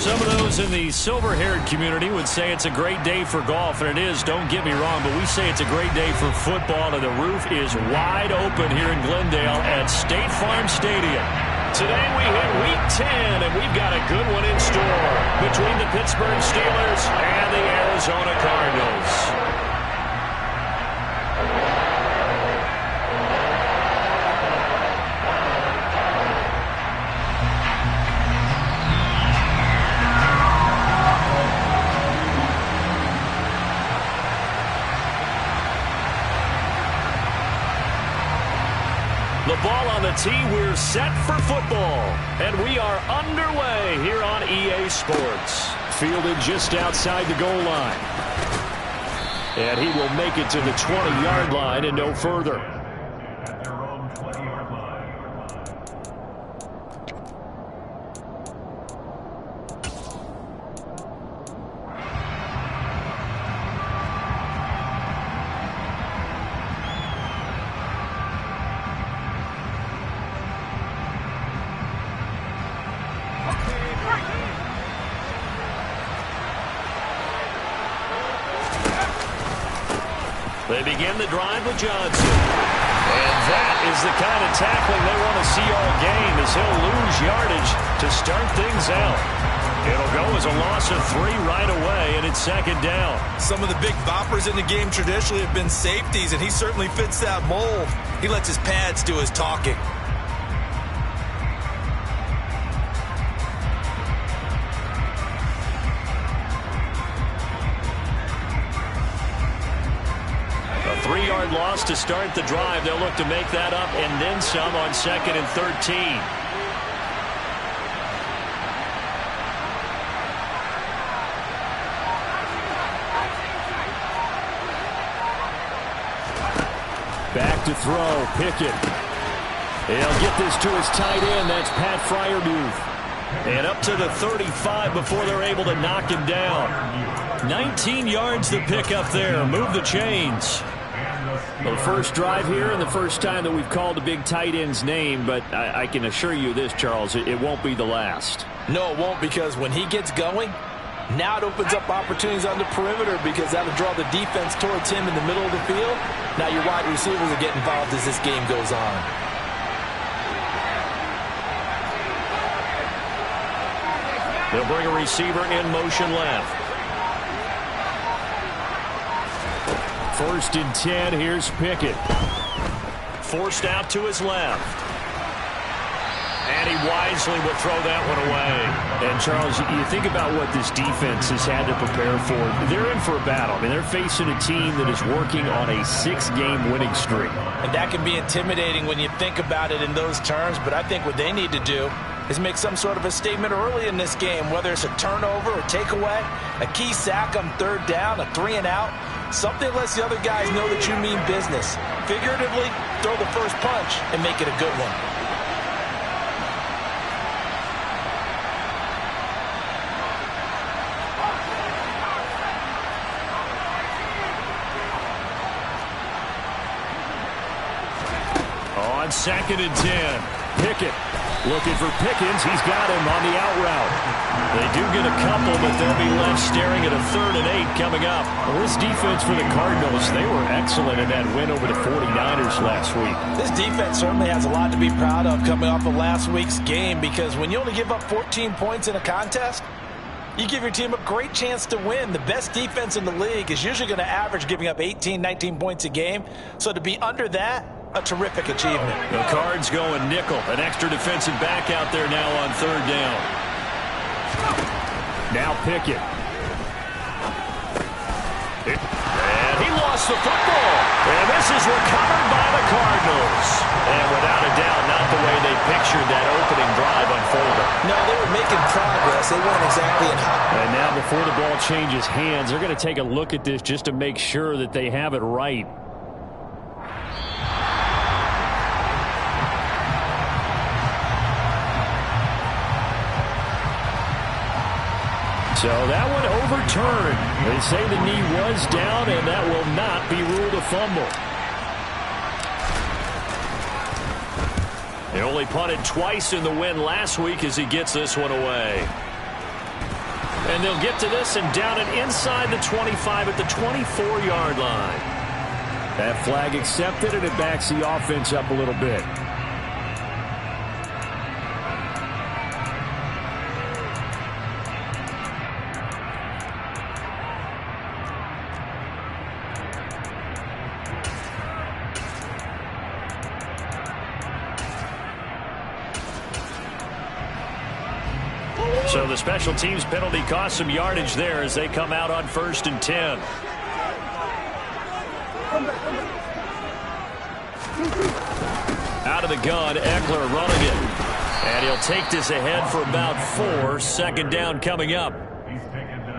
Some of those in the silver-haired community would say it's a great day for golf, and it is, don't get me wrong, but we say it's a great day for football, and the roof is wide open here in Glendale at State Farm Stadium. Today we hit Week 10, and we've got a good one in store between the Pittsburgh Steelers and the Arizona Cardinals. The ball on the tee, we're set for football. And we are underway here on EA Sports. Fielded just outside the goal line. And he will make it to the 20-yard line and no further. They begin the drive with Johnson. And that is the kind of tackling they want to see all game, as he'll lose yardage to start things out. It'll go as a loss of 3 right away, and it's second down. Some of the big boppers in the game traditionally have been safeties, and he certainly fits that mold. He lets his pads do his talking. A 3-yard loss to start the drive. They'll look to make that up and then some on 2nd and 13. Back to throw, Pickett. He'll get this to his tight end. That's Pat Freiermuth. And up to the 35 before they're able to knock him down. 19 yards to pick up there. Move the chains. Well, the first drive here and the first time that we've called a big tight end's name, but I can assure you this, Charles, it won't be the last. No, it won't, because when he gets going, now it opens up opportunities on the perimeter, because that'll draw the defense towards him in the middle of the field. Now your wide receivers will get involved as this game goes on. They'll bring a receiver in motion left. 1st and 10, here's Pickett. Forced out to his left. And he wisely will throw that one away. And, Charles, you think about what this defense has had to prepare for. They're in for a battle. I mean, they're facing a team that is working on a 6-game winning streak. And that can be intimidating when you think about it in those terms, but I think what they need to do is make some sort of a statement early in this game, whether it's a turnover, a takeaway, a key sack on 3rd down, a 3-and-out. Something lets the other guys know that you mean business. Figuratively, throw the first punch and make it a good one. On 2nd and 10, Pickett looking for Pickens. He's got him on the out route. They do get a couple, but they'll be left staring at a 3rd and 8 coming up. Well, this defense for the Cardinals, they were excellent in that win over the 49ers last week. This defense certainly has a lot to be proud of coming off of last week's game, because when you only give up 14 points in a contest, you give your team a great chance to win. The best defense in the league is usually going to average giving up 18, 19 points a game. So to be under that, a terrific achievement. The Cards going nickel. An extra defensive back out there now on 3rd down. Now Pickett. And he lost the football. And this is recovered by the Cardinals. And without a doubt, not the way they pictured that opening drive unfolding. No, they were making progress. They weren't exactly in hot. And now before the ball changes hands, they're going to take a look at this just to make sure that they have it right. So that one overturned. They say the knee was down, and that will not be ruled a fumble. He only punted twice in the win last week as he gets this one away. And they'll get to this and down it inside the 25 at the 24-yard line. That flag accepted, and it backs the offense up a little bit. So the special teams penalty cost some yardage there as they come out on 1st and 10. Out of the gun, Ekeler running it. And he'll take this ahead for about 4. 2nd down coming up.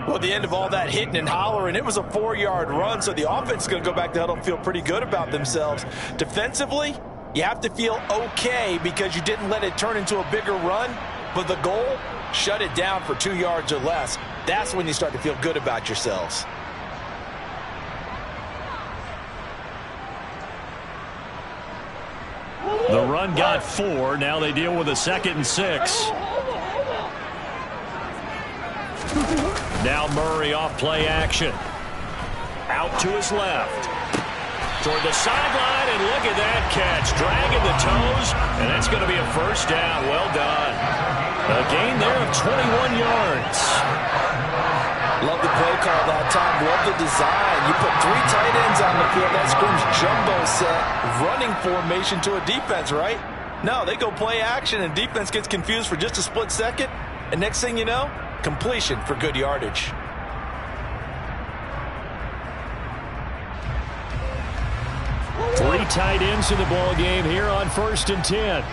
Well, at the end of all that hitting and hollering, it was a 4-yard run, so the offense is going to go back to huddle and feel pretty good about themselves. Defensively, you have to feel okay because you didn't let it turn into a bigger run, but the goal, shut it down for 2 yards or less. That's when you start to feel good about yourselves. The run got 4. Now they deal with a 2nd and 6. Now Murray off play action. Out to his left. Toward the sideline, and look at that catch. Dragging the toes, and that's going to be a 1st down. Well done. A gain there of 21 yards. Love the play call that time. Love the design. You put 3 tight ends on the field. That screams jumbo set. Running formation to a defense, right? No, they go play action, and defense gets confused for just a split second. And next thing you know, completion for good yardage. Three tight ends in the ball game here on 1st and 10.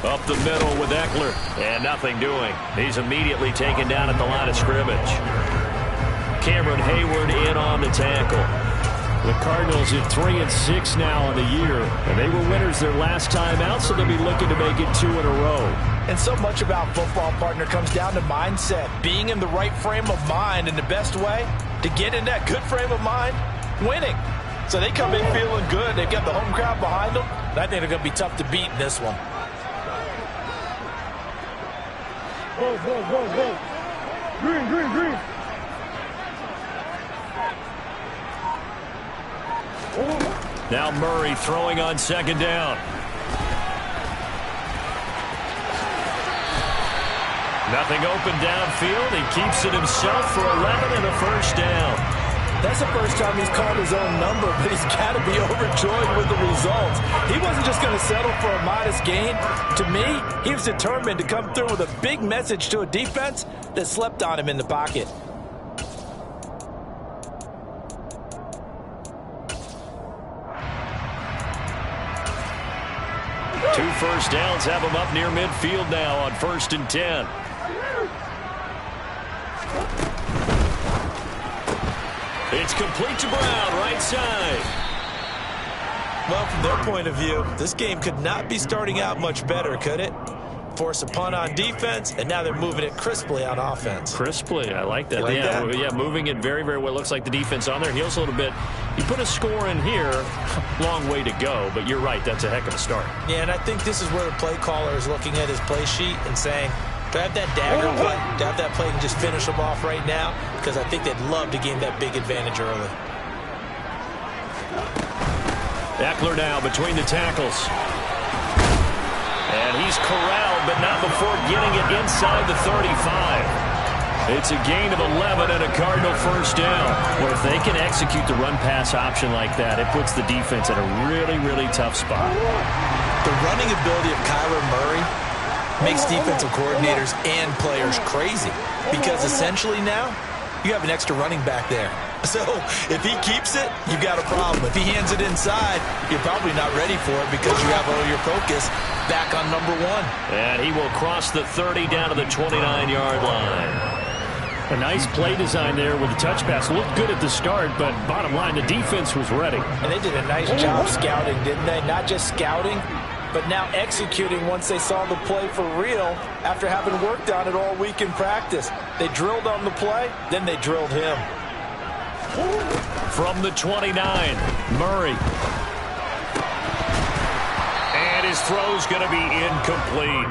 Up the middle with Ekeler, and nothing doing. He's immediately taken down at the line of scrimmage. Cameron Hayward in on the tackle. The Cardinals at 3-6 now on the year, and they were winners their last time out, so they'll be looking to make it 2 in a row. And so much about football, partner, comes down to mindset. Being in the right frame of mind, and the best way to get in that good frame of mind, winning. So they come in feeling good. They've got the home crowd behind them, and I think they're going to be tough to beat in this one. Go, go, go, go. Green, green, green. Now Murray throwing on 2nd down. Nothing open downfield. He keeps it himself for 11 and a 1st down. That's the first time he's called his own number, but he's got to be overjoyed with the results. He wasn't just going to settle for a modest gain. To me, he was determined to come through with a big message to a defense that slept on him in the pocket. 2 first downs have him up near midfield now on 1st and 10. It's complete to Brown, right side. Well, from their point of view, this game could not be starting out much better, could it? Force a punt on defense, and now they're moving it crisply on offense. Crisply, I like that. You like that? Yeah, moving it very, very well. Looks like the defense on their heels a little bit. You put a score in here, long way to go, but you're right, that's a heck of a start. Yeah, and I think this is where the play caller is looking at his play sheet and saying, do I have that dagger play? Do I have that play and just finish them off right now? Because I think they'd love to gain that big advantage early. Ekeler now between the tackles. And he's corralled, but not before getting it inside the 35. It's a gain of 11 and a Cardinal 1st down. Well, if they can execute the run-pass option like that, it puts the defense in a really, really tough spot. The running ability of Kyler Murray makes defensive coordinators and players crazy because essentially now you have an extra running back there. So if he keeps it, you've got a problem. If he hands it inside, you're probably not ready for it because you have all your focus back on number 1. And he will cross the 30 down to the 29-yard line. A nice play design there with the touch pass. Looked good at the start, but bottom line, the defense was ready. And they did a nice job scouting, didn't they? Not just scouting, but now executing once they saw the play for real after having worked on it all week in practice. They drilled on the play, then they drilled him. From the 29, Murray. And his throw's going to be incomplete.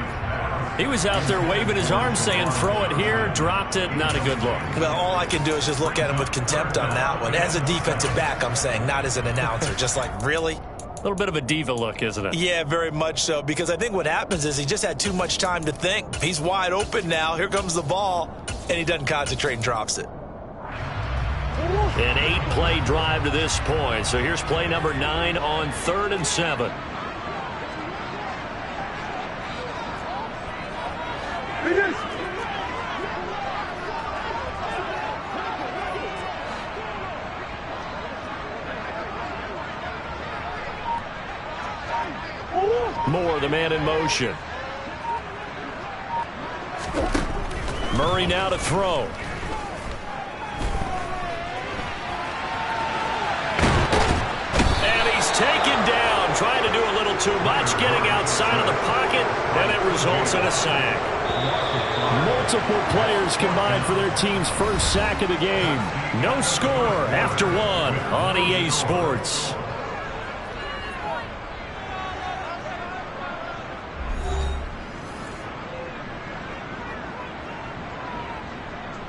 He was out there waving his arms saying, throw it here, dropped it, not a good look. Well, all I can do is just look at him with contempt on that one. As a defensive back, I'm saying, not as an announcer. Just like, really? A little bit of a diva look, isn't it? Yeah, very much so, because I think what happens is he just had too much time to think. He's wide open now. Here comes the ball, and he doesn't concentrate and drops it. An 8-play drive to this point. So here's play number 9 on 3rd and 7. Finish. Moore, the man in motion. Murray now to throw. And he's taken down, trying to do a little too much, getting outside of the pocket, and it results in a sack. Multiple players combined for their team's first sack of the game. No score after 1 on EA Sports.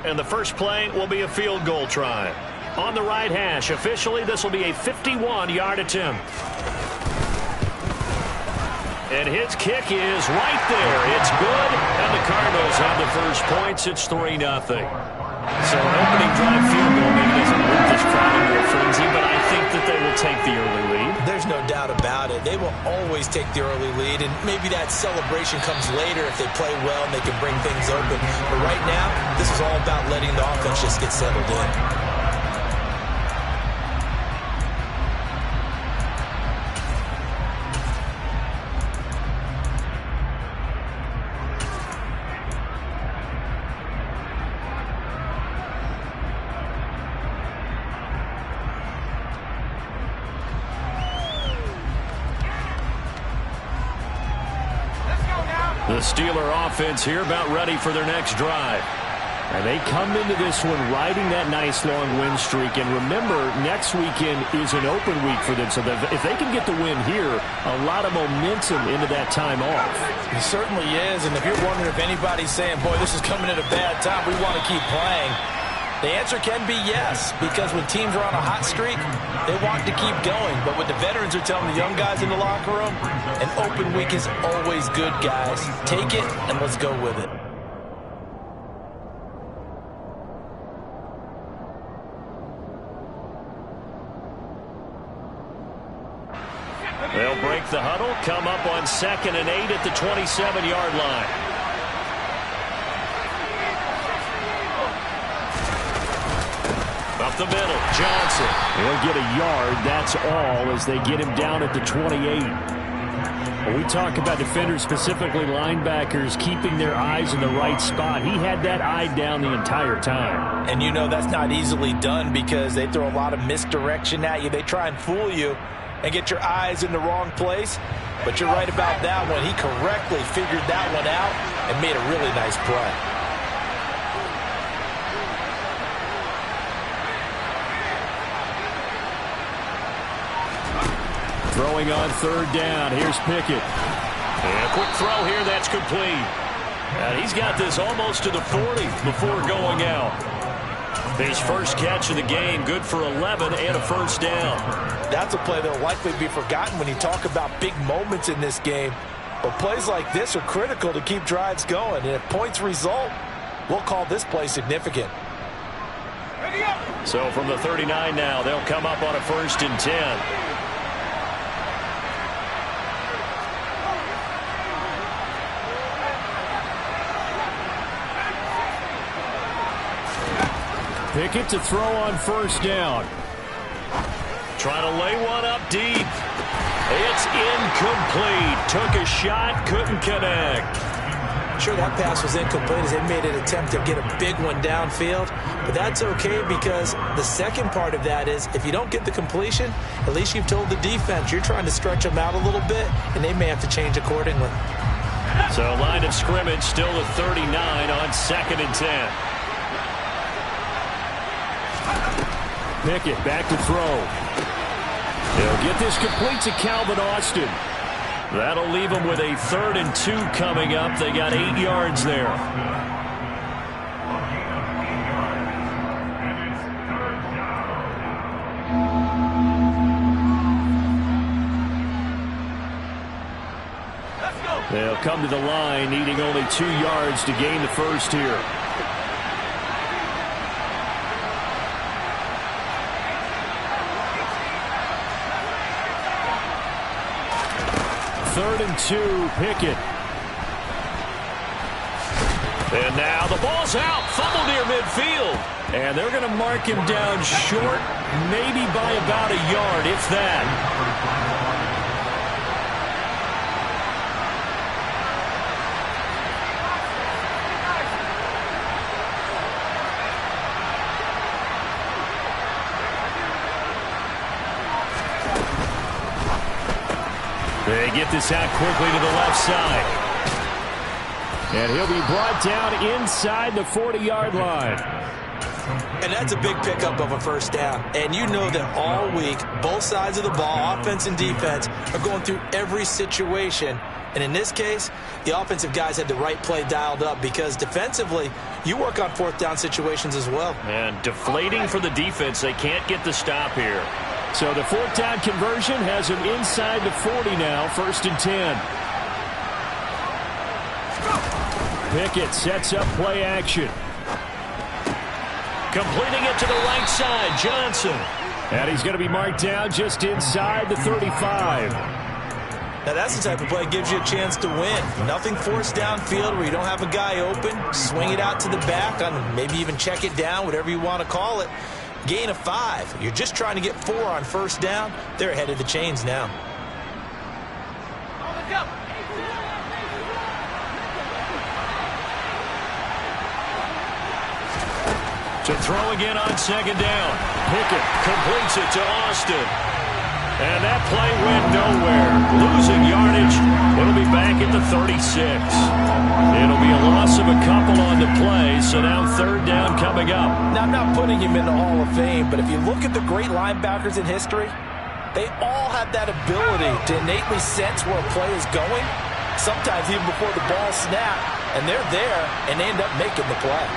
And the first play will be a field goal try. On the right hash, officially, this will be a 51-yard attempt. And his kick is right there. It's good, and the Cardinals have the first points. It's 3-0. So an opening drive field goal maybe doesn't move this crowd into a frenzy, but I think that they will take the early lead. There's no doubt about it. They will always take the early lead, and maybe that celebration comes later if they play well and they can bring things open. But right now, this is all about letting the offense just get settled in. The Steeler offense here about ready for their next drive. And they come into this one riding that nice long win streak. And remember, next weekend is an open week for them. So that if they can get the win here, a lot of momentum into that time off. It certainly is. And if you're wondering if anybody's saying, boy, this is coming at a bad time, we want to keep playing, the answer can be yes, because when teams are on a hot streak, they want to keep going. But what the veterans are telling the young guys in the locker room, an open week is always good, guys. Take it, and let's go with it. They'll break the huddle, come up on 2nd and 8 at the 27-yard line. Up the middle, Johnson. He'll get a yard, that's all, as they get him down at the 28. When we talk about defenders, specifically linebackers, keeping their eyes in the right spot, he had that eye down the entire time. And you know that's not easily done because they throw a lot of misdirection at you. They try and fool you and get your eyes in the wrong place. But you're right about that one. He correctly figured that one out and made a really nice play. Throwing on 3rd down. Here's Pickett. And a quick throw here. That's complete. And he's got this almost to the 40 before going out. His first catch of the game, good for 11 and a first down. That's a play that will likely be forgotten when you talk about big moments in this game. But plays like this are critical to keep drives going. And if points result, we'll call this play significant. So from the 39 now, they'll come up on a 1st and 10. Pickett to throw on 1st down. Trying to lay one up deep. It's incomplete. Took a shot, couldn't connect. Sure, that pass was incomplete as they made an attempt to get a big one downfield, but that's okay because the second part of that is if you don't get the completion, at least you've told the defense you're trying to stretch them out a little bit, and they may have to change accordingly. So line of scrimmage still at 39 on 2nd and 10. Pickett back to throw. They'll get this complete to Calvin Austin. That'll leave them with a 3rd and 2 coming up. They got 8 yards there. They'll come to the line, needing only 2 yards to gain the first here. Third and 2, Pickett. And now the ball's out, fumble near midfield. And they're going to mark him down short, maybe by about a yard, if that. They get this out quickly to the left side. And he'll be brought down inside the 40-yard line. And that's a big pickup of a first down. And you know that all week, both sides of the ball, offense and defense, are going through every situation. And in this case, the offensive guys had the right play dialed up because defensively, you work on 4th down situations as well. And deflating for the defense. They can't get the stop here. So the 4th down conversion has him inside the 40 now, 1st and 10. Pickett sets up play action. Completing it to the right side, Johnson. And he's going to be marked down just inside the 35. Now that's the type of play that gives you a chance to win. Nothing forced downfield where you don't have a guy open. Swing it out to the back, on maybe even check it down, whatever you want to call it. Gain of 5. You're just trying to get 4 on first down. They're ahead of the chains now. To throw again on 2nd down. Pickett completes it to Austin. And that play went nowhere. Losing yardage. It'll be back at the 36. It'll be a loss of a couple on the play, so now 3rd down coming up. Now, I'm not putting him in the Hall of Fame, but if you look at the great linebackers in history, they all have that ability to innately sense where a play is going, sometimes even before the ball snaps, and they're there, and they end up making the play.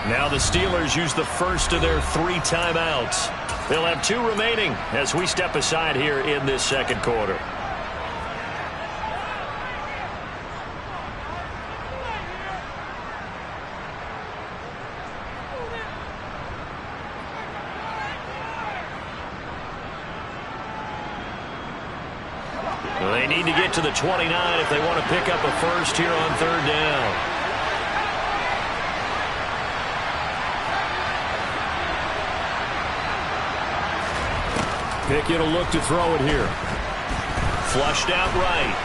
Now the Steelers use the first of their 3 timeouts. They'll have 2 remaining as we step aside here in this 2nd quarter. They need to get to the 29 if they want to pick up a first here on 3rd down. Pickett will look to throw it here. Flushed out right.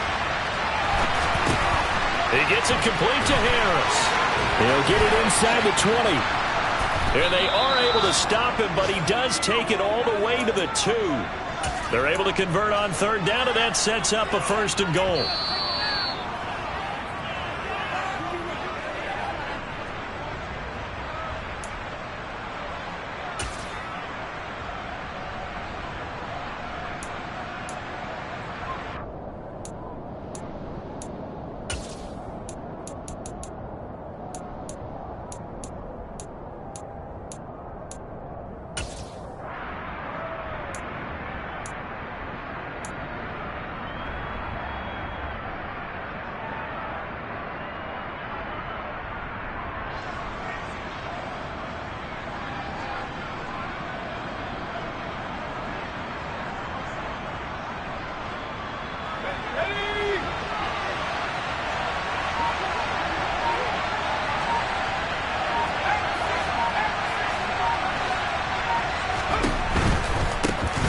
He gets it complete to Harris. He'll get it inside the 20. And they are able to stop him, but he does take it all the way to the 2. They're able to convert on 3rd down, and that sets up a 1st and goal.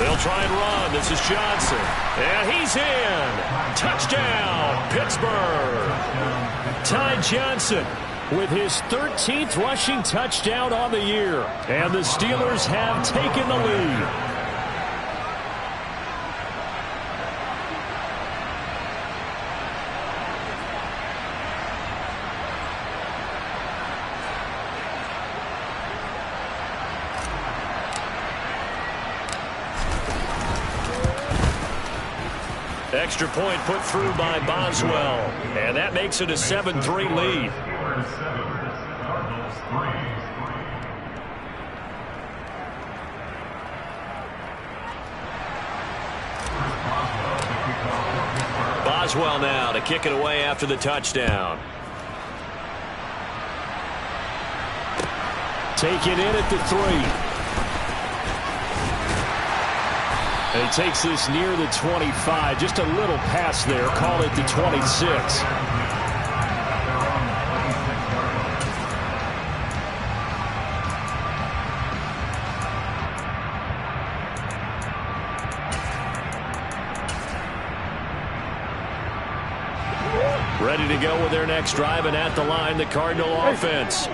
They'll try and run. This is Johnson. And he's in. Touchdown, Pittsburgh. Ty Johnson with his 13th rushing touchdown on the year. And the Steelers have taken the lead. Extra point put through by Boswell. And that makes it a 7-3 lead. Boswell now to kick it away after the touchdown. Take it in at the 3. And he takes this near the 25. Just a little pass there. Call it the 26. Ready to go with their next drive, and at the line, the Cardinal offense.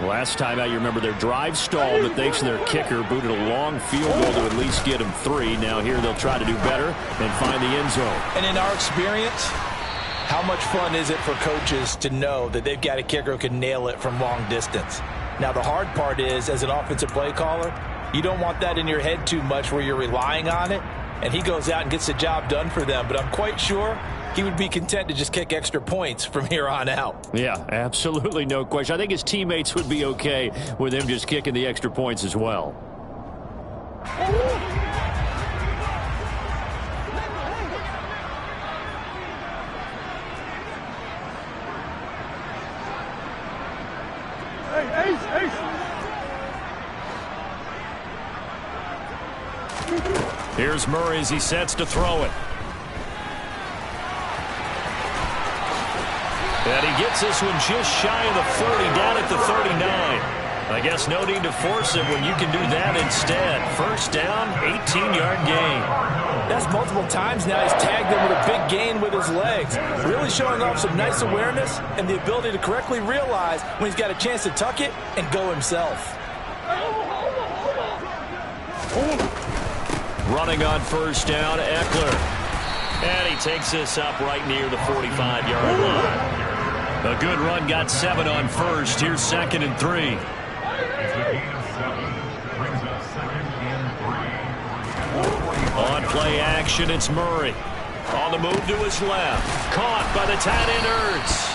Last time out, you remember their drive stalled, but thanks to their kicker, booted a long field goal to at least get them 3. Now here they'll try to do better and find the end zone. And in our experience, how much fun is it for coaches to know that they've got a kicker who can nail it from long distance? Now the hard part is, as an offensive play caller, you don't want that in your head too much where you're relying on it, and he goes out and gets the job done for them. But I'm quite sure he would be content to just kick extra points from here on out. Yeah, absolutely, no question. I think his teammates would be okay with him just kicking the extra points as well. Hey, Ace. Here's Murray as he sets to throw it. And he gets this one just shy of the 40, down at the 39. I guess no need to force it when you can do that instead. First down, 18-yard gain. That's multiple times now. He's tagged him with a big gain with his legs. Really showing off some nice awareness and the ability to correctly realize when he's got a chance to tuck it and go himself. Running on first down, Eckler. And he takes this up right near the 45-yard line. A good run, got 7 on first. Here's 2nd and 3. On play action, it's Murray. On the move to his left. Caught by the tight end, Ertz.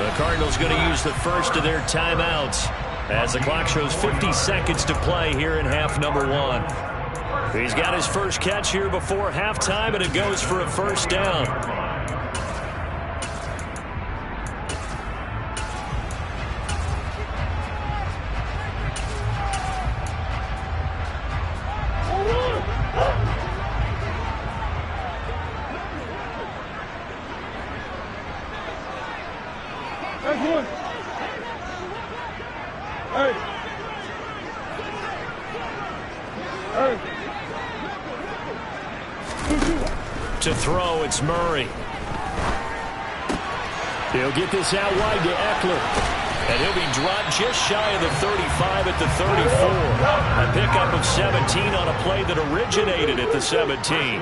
The Cardinals going to use the first of their timeouts as the clock shows 50 seconds to play here in half number 1. He's got his first catch here before halftime, and it goes for a first down. To throw, it's Murray. He'll get this out wide to Eckler. And he'll be dropped just shy of the 35 at the 34. A pickup of 17 on a play that originated at the 17.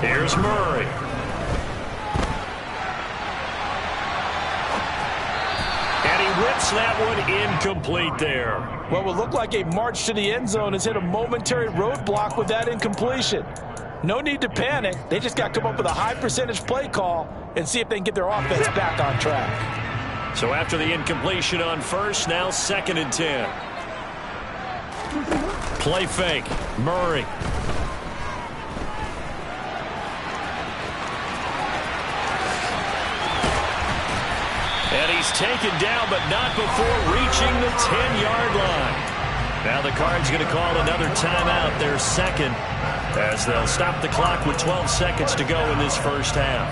Here's Murray. And he rips that one incomplete there. What will look like a march to the end zone has hit a momentary roadblock with that incompletion. No need to panic. They just got to come up with a high percentage play call and see if they can get their offense back on track. So after the incompletion on first, now 2nd and 10. Play fake. Murray. And he's taken down, but not before reaching the 10-yard line. Now the Cards going to call another timeout, their second, as they'll stop the clock with 12 seconds to go in this first half.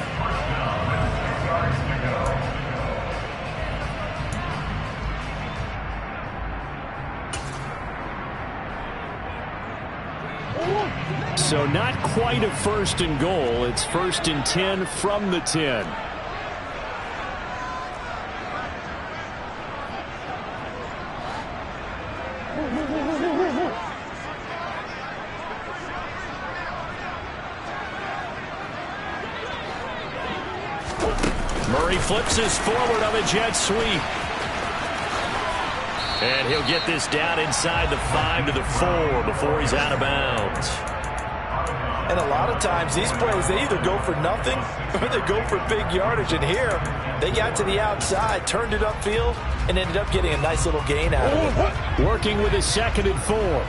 So not quite a first and goal. It's 1st and 10 from the 10. Murray flips this forward on a jet sweep. And he'll get this down inside the 5 to the 4 before he's out of bounds. And a lot of times these plays, they either go for nothing or they go for big yardage. And here, they got to the outside, turned it upfield, and ended up getting a nice little gain out of it. Working with his 2nd and 4.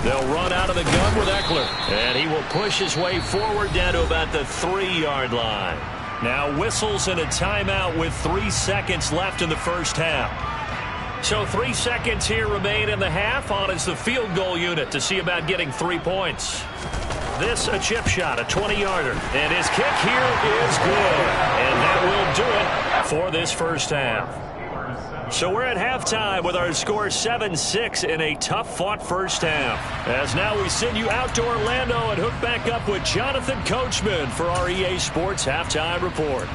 They'll run out of the gun with Eckler. And he will push his way forward down to about the 3-yard line. Now whistles and a timeout with 3 seconds left in the first half. So 3 seconds here remain in the half. On is the field goal unit to see about getting 3 points. This a chip shot, a 20-yarder. And his kick here is good. And that will do it for this first half. So we're at halftime with our score 7-6 in a tough-fought first half. As now we send you out to Orlando and hook back up with Jonathan Coachman for our EA Sports Halftime Report.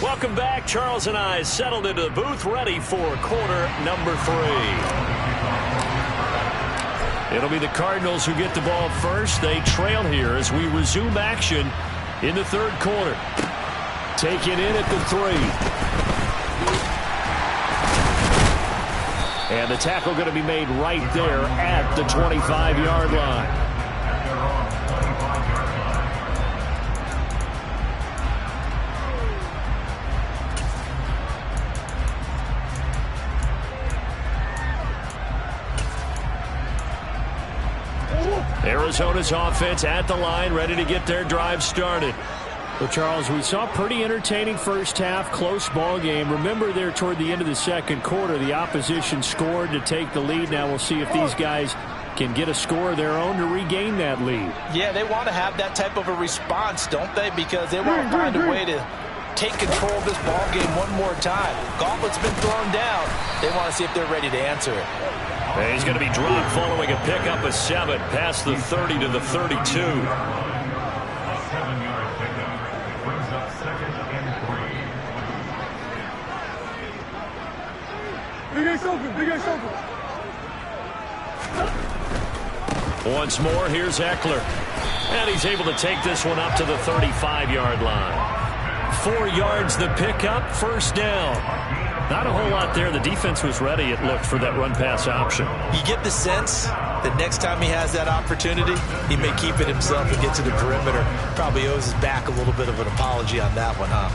Welcome back. Charles and I settled into the booth ready for quarter number 3. It'll be the Cardinals who get the ball first. They trail here as we resume action in the 3rd quarter. Taken in at the 3. And the tackle going to be made right there at the 25-yard line. Arizona's offense at the line, ready to get their drive started. Well, Charles, we saw a pretty entertaining first half, close ball game. Remember there toward the end of the 2nd quarter, the opposition scored to take the lead. Now we'll see if these guys can get a score of their own to regain that lead. Yeah, they want to have that type of a response, don't they? Because they want to find a way to take control of this ball game one more time. Gauntlet's been thrown down. They want to see if they're ready to answer it. And he's going to be dropped following a pickup of 7 past the 30 to the 32. Once more, here's Eckler. And he's able to take this one up to the 35-yard line. 4 yards the pickup, first down. Not a whole lot there. The defense was ready, it looked, for that run-pass option. You get the sense that next time he has that opportunity, he may keep it himself and get to the perimeter. Probably owes his back a little bit of an apology on that one, huh?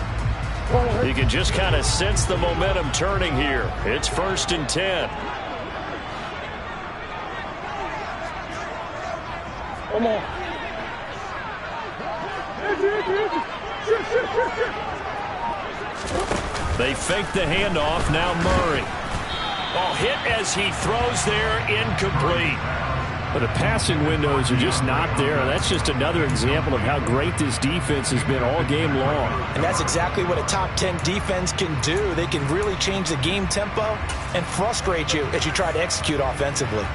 You can just kind of sense the momentum turning here. It's 1st and 10. Come on. They fake the handoff. Now Murray. Ball hit as he throws there, incomplete. But the passing windows are just not there. That's just another example of how great this defense has been all game long. And that's exactly what a top 10 defense can do. They can really change the game tempo and frustrate you as you try to execute offensively.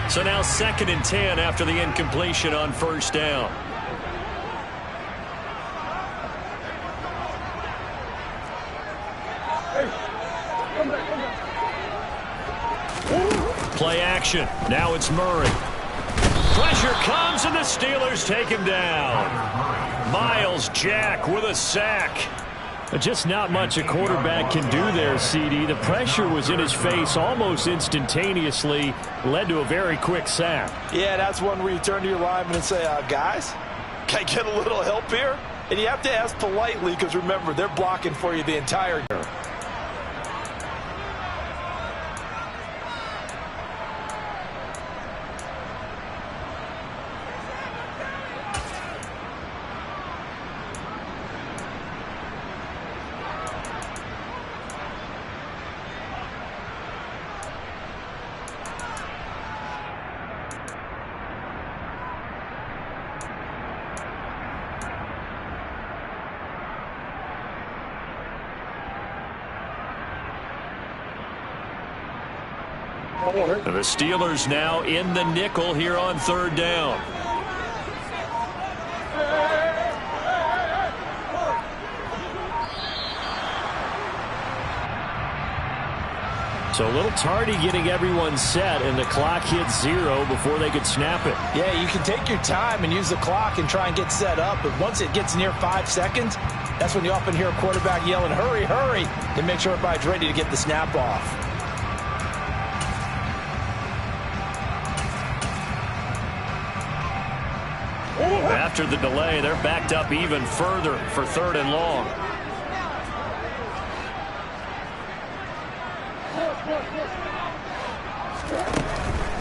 So now 2nd and 10 after the incompletion on first down. Play action. Now it's Murray. Pressure comes and the Steelers take him down. Miles Jack with a sack. Just not much a quarterback can do there, CD. The pressure was in his face almost instantaneously, led to a very quick sack. Yeah, that's one where you turn to your lineman and say, guys, can I get a little help here? And you have to ask politely because, remember, they're blocking for you the entire game. The Steelers now in the nickel here on third down. So a little tardy getting everyone set, and the clock hit 0 before they could snap it. Yeah, you can take your time and use the clock and try and get set up, but once it gets near 5 seconds, that's when you often hear a quarterback yelling, hurry, hurry, to make sure everybody's ready to get the snap off. After the delay, they're backed up even further for third and long.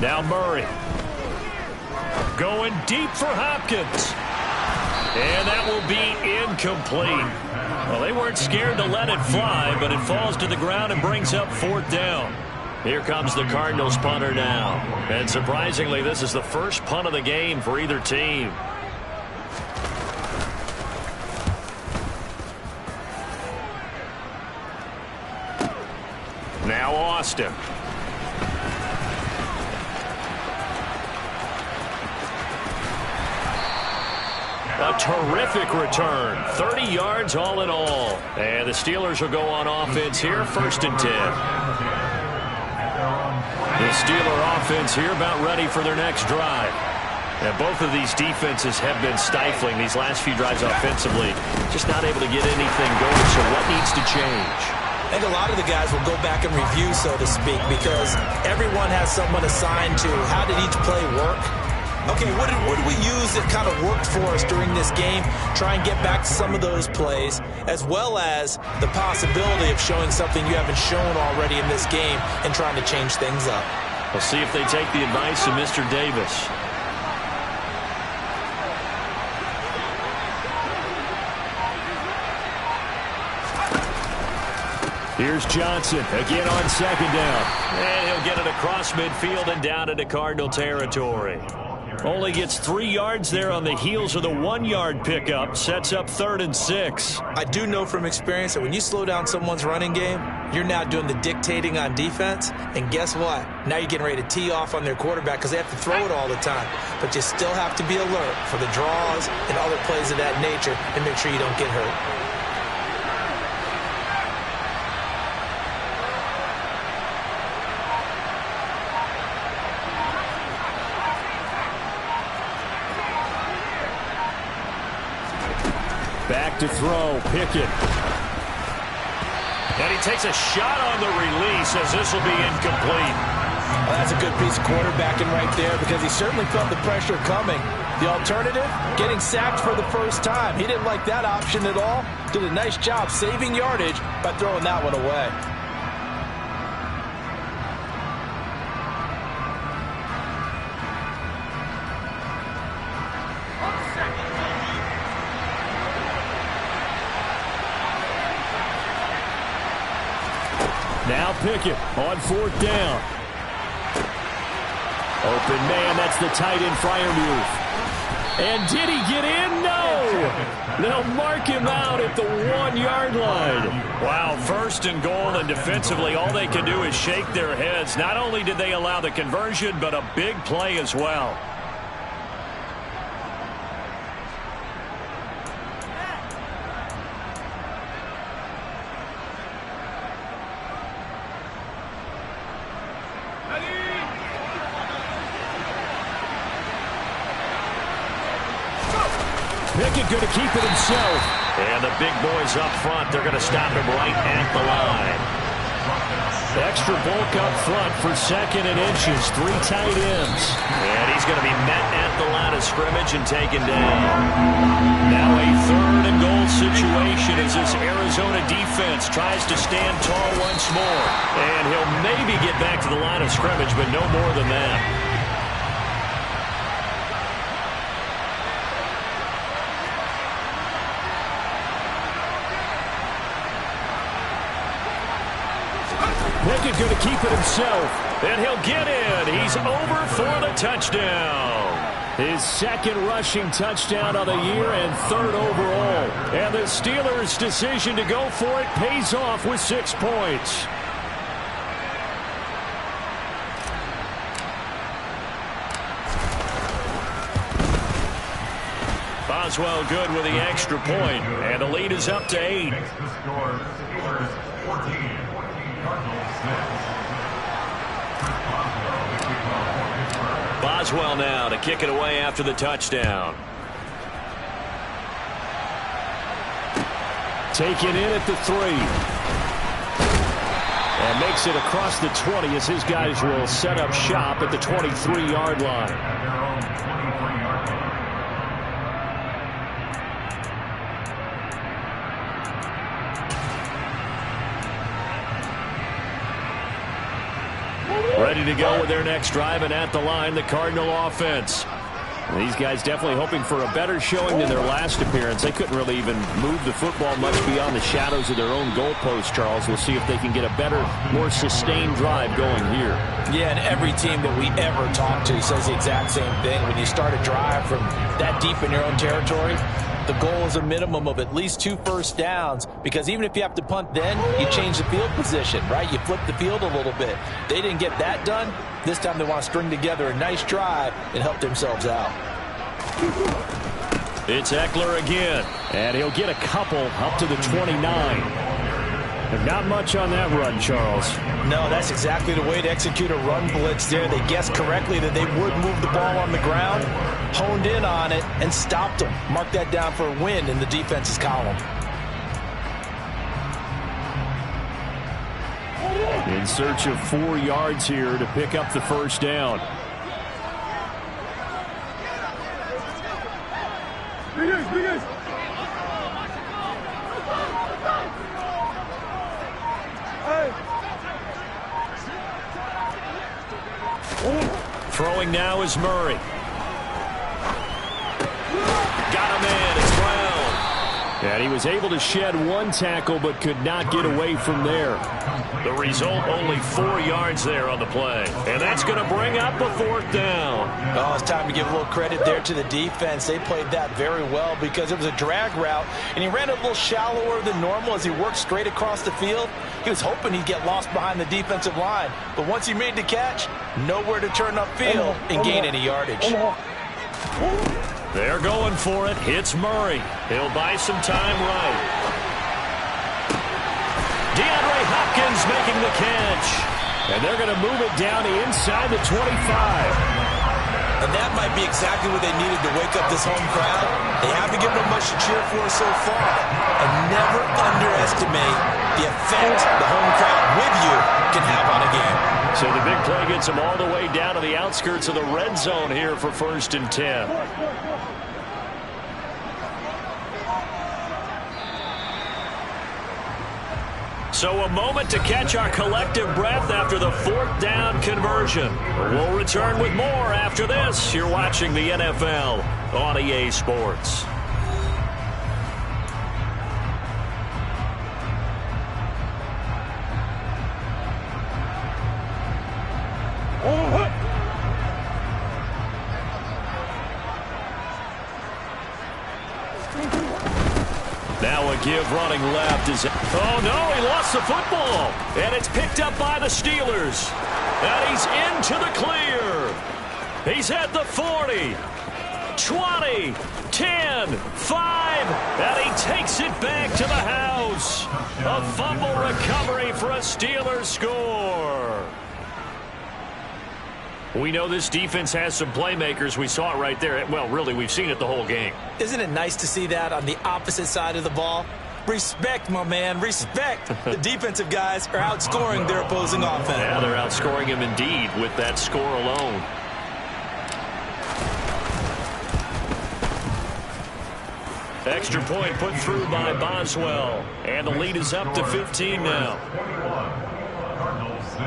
Now Murray. Going deep for Hopkins. And that will be incomplete. Well, they weren't scared to let it fly, but it falls to the ground and brings up fourth down. Here comes the Cardinals punter now. And surprisingly, this is the first punt of the game for either team. Now Austin. A terrific return. 30 yards all in all. And the Steelers will go on offense here, 1st and 10. The Steeler offense here about ready for their next drive. And both of these defenses have been stifling these last few drives offensively. Just not able to get anything going, so what needs to change? I think a lot of the guys will go back and review, so to speak, because everyone has someone assigned to how did each play work. Okay, what did we use that kind of worked for us during this game? Try and get back to some of those plays, as well as the possibility of showing something you haven't shown already in this game and trying to change things up. We'll see if they take the advice of Mr. Davis. Here's Johnson again on 2nd down. And he'll get it across midfield and down into Cardinal territory. Only gets 3 yards there on the heels of the 1-yard pickup. Sets up 3rd and 6. I do know from experience that when you slow down someone's running game, you're now doing the dictating on defense. And guess what? Now you're getting ready to tee off on their quarterback because they have to throw it all the time. But you still have to be alert for the draws and other plays of that nature and make sure you don't get hurt. Back to throw, Pickett. And he takes a shot on the release as this will be incomplete. Well, that's a good piece of quarterbacking right there because he certainly felt the pressure coming. The alternative, getting sacked for the first time. He didn't like that option at all. Did a nice job saving yardage by throwing that one away. Now Pickett on 4th down. Open man, that's the tight end Freiermuth. And did he get in? No! They'll mark him out at the 1-yard line. Wow, 1st and goal, and defensively all they can do is shake their heads. Not only did they allow the conversion, but a big play as well. Pickett going to keep it himself. And the big boys up front, they're going to stop him right at the line. Extra bulk up front for 2nd and inches. 3 tight ends. And he's going to be met at the line of scrimmage and taken down. Now a 3rd and as this Arizona defense tries to stand tall once more. And he'll maybe get back to the line of scrimmage, but no more than that. Pickett going to keep it himself. And he'll get in. He's over for the touchdown. His second rushing touchdown of the year and third overall. And the Steelers' decision to go for it pays off with 6 points. Boswell good with the extra point. And the lead is up to 8. Boswell now to kick it away after the touchdown. Taken in at the 3. And makes it across the 20 as his guys will set up shop at the 23-yard line. Ready to go with their next drive, and at the line, the Cardinal offense. These guys definitely hoping for a better showing than their last appearance. They couldn't really even move the football much beyond the shadows of their own goalpost, Charles. We'll see if they can get a better, more sustained drive going here. Yeah, and every team that we ever talk to says the exact same thing. When you start a drive from that deep in your own territory, the goal is a minimum of at least 2 first downs, because even if you have to punt then, you change the field position, right? You flip the field a little bit. They didn't get that done. This time they want to string together a nice drive and help themselves out. It's Eckler again. And he'll get a couple up to the 29. Not much on that run, Charles. No, that's exactly the way to execute a run blitz there. They guessed correctly that they would move the ball on the ground, honed in on it, and stopped them. Mark that down for a win in the defense's column. In search of 4 yards here to pick up the first down. Throwing now is Murray. Got him in. It's Brown. And he was able to shed 1 tackle but could not get away from there. The result, only 4 yards there on the play. And that's going to bring up a 4th down. Oh, it's time to give a little credit there to the defense. They played that very well because it was a drag route, and he ran it a little shallower than normal as he worked straight across the field. He was hoping he'd get lost behind the defensive line, but once he made the catch, nowhere to turn upfield and gain any yardage. They're going for it. Hits Murray. He'll buy some time right. DeAndre Hopkins making the catch. And they're going to move it down to inside the 25. And that might be exactly what they needed to wake up this home crowd. They haven't given them much to cheer for so far. And never underestimate the effect the home crowd with you can have on a game. So the big play gets them all the way down to the outskirts of the red zone here for 1st and 10. So a moment to catch our collective breath after the 4th down conversion. We'll return with more after this. You're watching the NFL on EA Sports. Now a give running left is... Oh, no, he lost the football. And it's picked up by the Steelers. And he's into the clear. He's at the 40, 20, 10, 5, and he takes it back to the house. A fumble recovery for a Steelers score. We know this defense has some playmakers. We saw it right there. Well, really, we've seen it the whole game. Isn't it nice to see that on the opposite side of the ball? Respect, my man, respect. The defensive guys are outscoring their opposing offense. Yeah, they're outscoring him indeed with that score alone. Extra point put through by Boswell. And the lead is up to 15 now. Cardinals 6.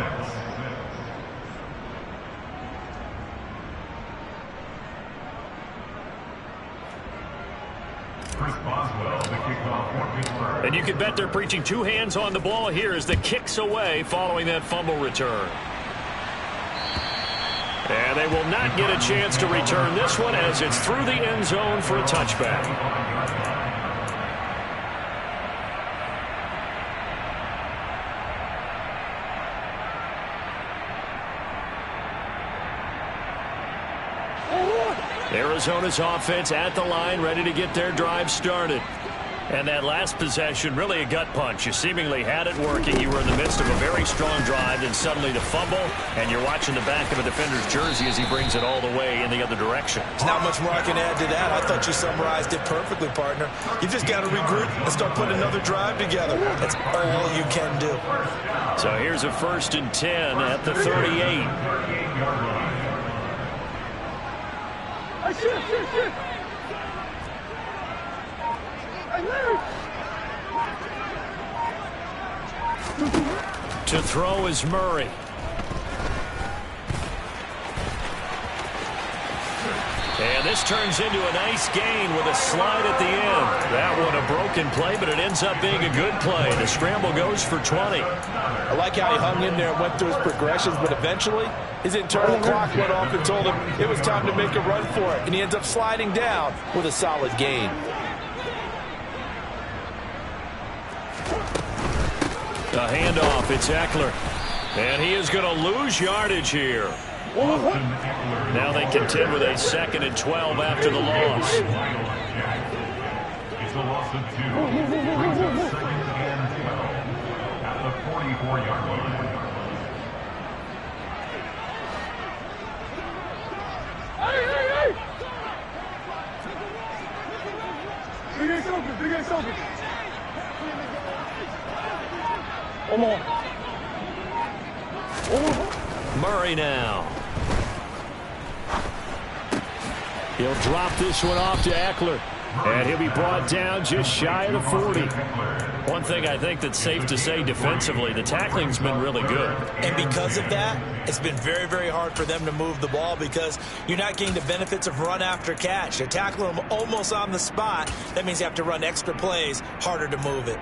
Chris Boswell, the kickoff for Pittsburgh. And you can bet they're preaching two hands on the ball here as the kick's away following that fumble return. And they will not get a chance to return this one as it's through the end zone for a touchback. Arizona's offense at the line, ready to get their drive started. And that last possession, really a gut punch. You seemingly had it working. You were in the midst of a very strong drive, and suddenly the fumble, and you're watching the back of a defender's jersey as he brings it all the way in the other direction. There's not much more I can add to that. I thought you summarized it perfectly, partner. You just got to regroup and start putting another drive together. That's all you can do. So here's a 1st and 10 at the 38. Shit. To throw is Murray. And this turns into a nice gain with a slide at the end. That one a broken play, but it ends up being a good play. The scramble goes for 20. I like how he hung in there and went through his progressions, but eventually his internal clock went off and told him it was time to make a run for it. And he ends up sliding down with a solid gain. The handoff, it's Eckler. And he is going to lose yardage here. Now they contend with a 2nd and 12 after the loss. It's a loss of 2. Brings up 2nd and 12 at the 44-yard line. Hey! Big ass open. Come on. Murray now. He'll drop this one off to Eckler. And he'll be brought down just shy of the 40. One thing I think that's safe to say defensively, the tackling's been really good. And because of that, it's been very, very hard for them to move the ball because you're not getting the benefits of run after catch. They're tackling them almost on the spot. That means you have to run extra plays, harder to move it.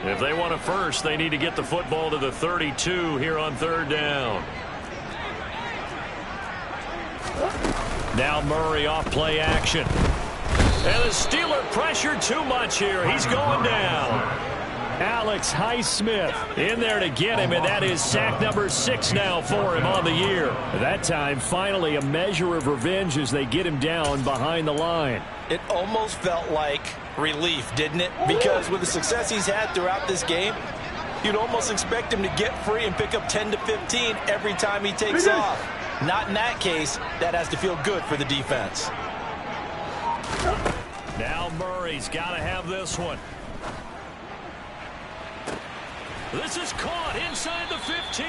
If they want a first, they need to get the football to the 32 here on 3rd down. Now Murray off play action. And the Steeler pressure too much here. He's going down. Alex Highsmith in there to get him, and that is sack number 6 now for him on the year. That time, finally, a measure of revenge as they get him down behind the line. It almost felt like relief, didn't it? Because with the success he's had throughout this game, you'd almost expect him to get free and pick up 10 to 15 every time he takes off. Not in that case. That has to feel good for the defense. Now Murray's got to have this one. This is caught inside the 15.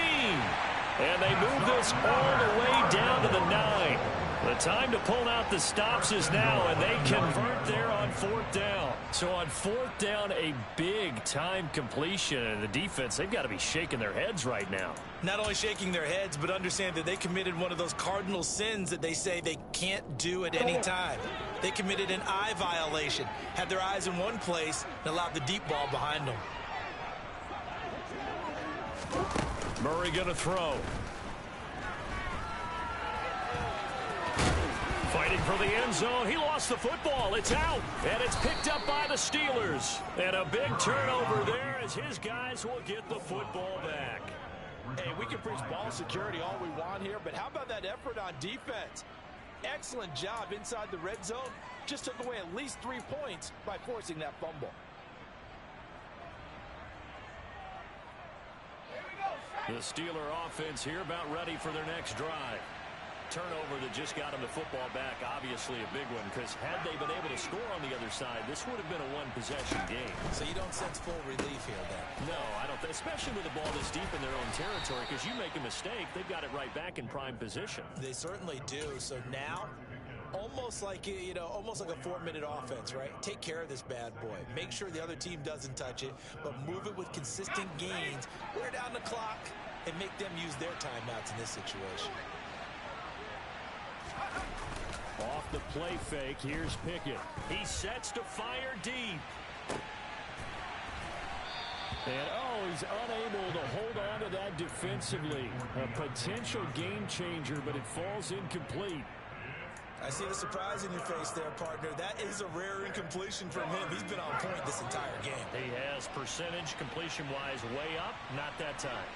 And they move this all the way down to the 9. The time to pull out the stops is now, and they convert there on 4th down. So on 4th down, a big-time completion. And the defense, they've got to be shaking their heads right now. Not only shaking their heads, but understand that they committed one of those cardinal sins that they say they can't do at any time. They committed an eye violation, had their eyes in one place, and allowed the deep ball behind them. Murray going to throw. Fighting for the end zone. He lost the football. It's out. And it's picked up by the Steelers. And a big turnover there as his guys will get the football back. Hey, we can preach ball security all we want here, but how about that effort on defense? Excellent job inside the red zone. Just took away at least 3 points by forcing that fumble. The Steeler offense here about ready for their next drive. Turnover that just got them the football back, obviously a big one, because had they been able to score on the other side, this would have been a one-possession game. So you don't sense full relief here, then? No, I don't, especially with the ball this deep in their own territory, because you make a mistake, they've got it right back in prime position. They certainly do. So now, almost almost like, you know, almost like a 4-minute offense, right? Take care of this bad boy. Make sure the other team doesn't touch it, but move it with consistent gains. Wear down the clock and make them use their timeouts in this situation. Off the play fake, here's Pickett. He sets to fire deep. And, he's unable to hold on to that defensively. A potential game changer, but it falls incomplete. I see the surprise in your face there, partner. That is a rare incompletion from him. He's been on point this entire game. He has percentage completion-wise way up, not that time.